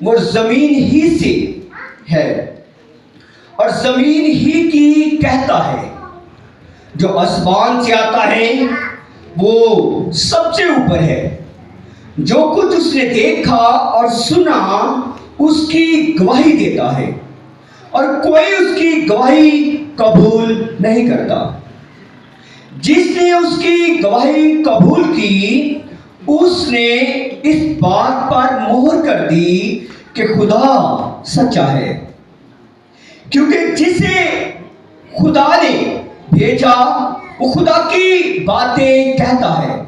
वो जमीन ही से है और जमीन ही की कहता है। जो आसमान से आता है वो सबसे ऊपर है। जो कुछ उसने देखा और सुना उसकी गवाही देता है और कोई उसकी गवाही कबूल नहीं करता। जिसने उसकी गवाही कबूल की उसने इस बात पर मोहर कर दी कि खुदा सच्चा है, क्योंकि जिसे खुदा ने भेजा वो खुदा की बातें कहता है,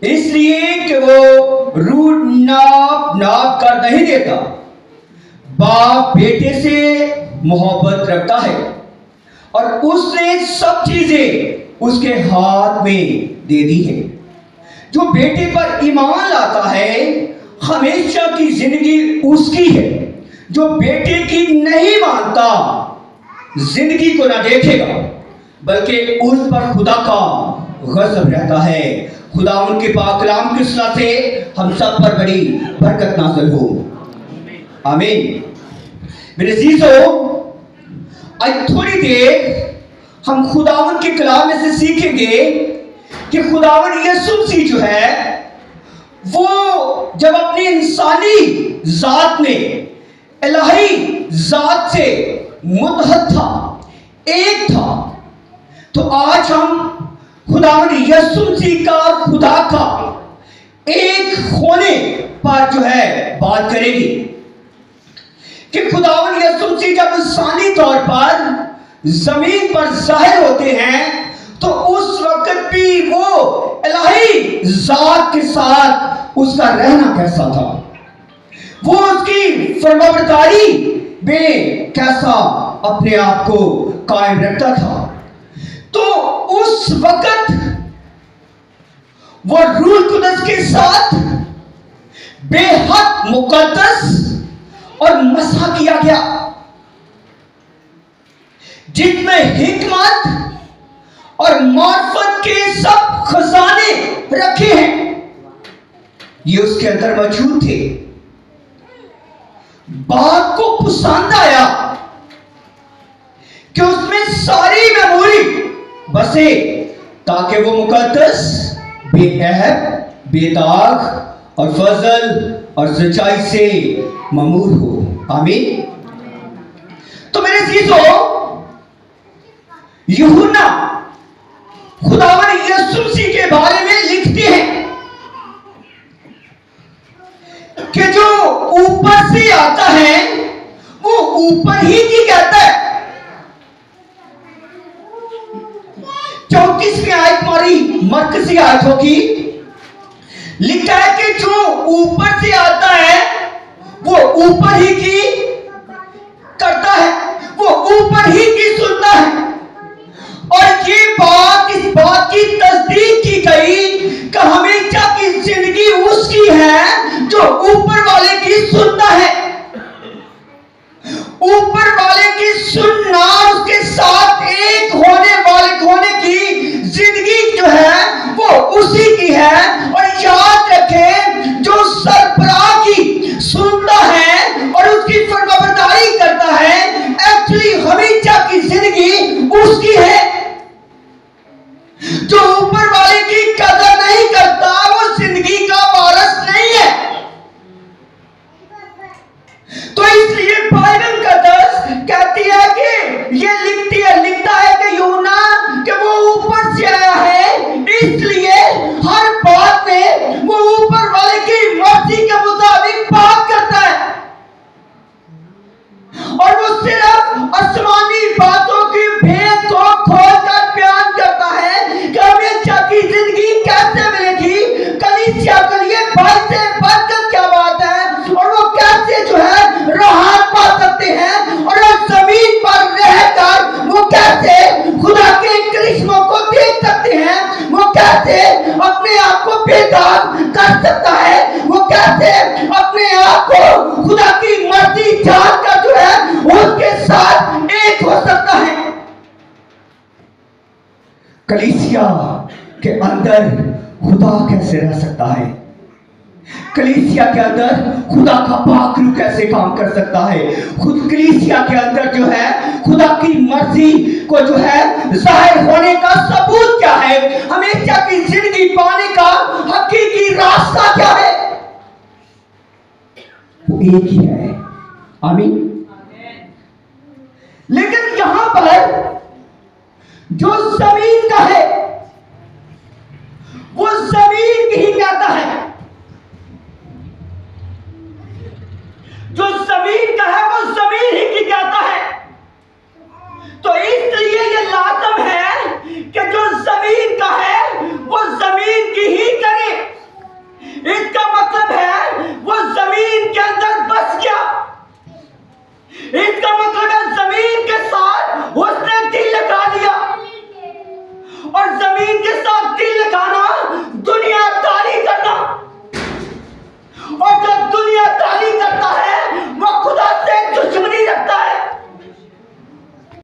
इसलिए कि वो रूठ नाप कर नहीं देता। बाप बेटे से मोहब्बत रखता है और उसने सब चीजें उसके हाथ में दे दी है। जो बेटे पर ईमान लाता है हमेशा की जिंदगी उसकी है। जो बेटे की नहीं मानता जिंदगी को ना देखेगा बल्कि उस पर खुदा का गज़ब रहता है। खुदा उनके पाक कलाम की सलाह से हम सब पर बड़ी बरकत नाज़िल हो, आमीन। मेरे अज़ीज़ों, आज थोड़ी देर हम खुदावन के कलाम में से सीखेंगे कि खुदावन यीशु मसीह जो है वो जब अपनी इंसानी जात में इलाही जात से मुतहद था, एक था, तो आज हम खुदावन यीशु मसीह का खुदा का एक होने पर जो है बात करेंगे कि खुदावन यीशु मसीह जब इंसानी तौर पर जमीन पर जाहिर होते हैं तो उस वक्त भी वो इलाही जात के साथ उसका रहना कैसा था, वो उसकी फरमाबरदारी में कैसा अपने आप को कायम रखता था। तो उस वक्त वो रूह कुदस के साथ बेहद मुकद्दस और मसा किया गया, जिसमें हिकमत और मार्फत के सब खजाने रखे हैं, ये उसके अंदर मौजूद थे। बाप को पसंद आया कि उसमें सारी मेमोरी बसे ताकि वो मुकद्दस, बेअहद, बेदाग और फजल और सच्चाई से ममूर हो, आमीन। तो मेरे अज़ीज़ों, यूहन्ना खुदावन यीशु मसीह के बारे में लिखते हैं कि जो ऊपर से आता है वो ऊपर ही की कहता है। 34वीं आयत हमारी मरकज़ी आयत होगी, लिखा है कि जो ऊपर से आता है वो ऊपर ही की करता है, वो ऊपर ही की सुनता है। और ये बात, इस बात की तस्दीक की गई कि हमेशा की जिंदगी उसकी है जो ऊपर वाले की सुनता है। ऊपर वाले की सुनना, उसके साथ एक होने की जिंदगी जो है वो उसी की है। और याद रखें, जो सरबराह की सुनता है और उसकी फरमाबरदारी करता है, एक्चुअली हमेशा की जिंदगी उसकी है। जो ऊपर वाले की कदर नहीं करता वो जिंदगी का वारिस नहीं है। तो इसलिए बाइबल का दर्स कहती है कि ये लिखता है कि यूहन्ना कि वो ऊपर से आया है, इसलिए हर बात में वो ऊपर वाले की मर्जी के मुताबिक बात करता है और वो सिर्फ आसमानी बातों की भेद को खोलकर बयान करता है कि हमेशा की जिंदगी कैसे मिलेगी, कलीसिया के लिए बात से बरकत क्या बात है, और वो कैसे जो है राहत पा सकते हैं, और उस जमीन पर रहकर वो कैसे खुदा के करिश्मों को देख सकते हैं, वो कैसे अपने आप को बेदाग कर सकता है, वो कैसे अपने आप को खुदा की मर्जी जानकर जो है उसके साथ एक हो सकता है। कलीसिया के अंदर खुदा कैसे रह सकता है? कलीसिया के अंदर खुदा का पाक रूह कैसे काम कर सकता है। खुद कलीसिया के अंदर जो है खुदा की मर्जी को जो है जाहिर होने का सबूत क्या है, हमेशा की जिंदगी पाने का हकीकी रास्ता क्या है, वो एक ही है। आमीन। लेकिन यहां पर जो जमीन का है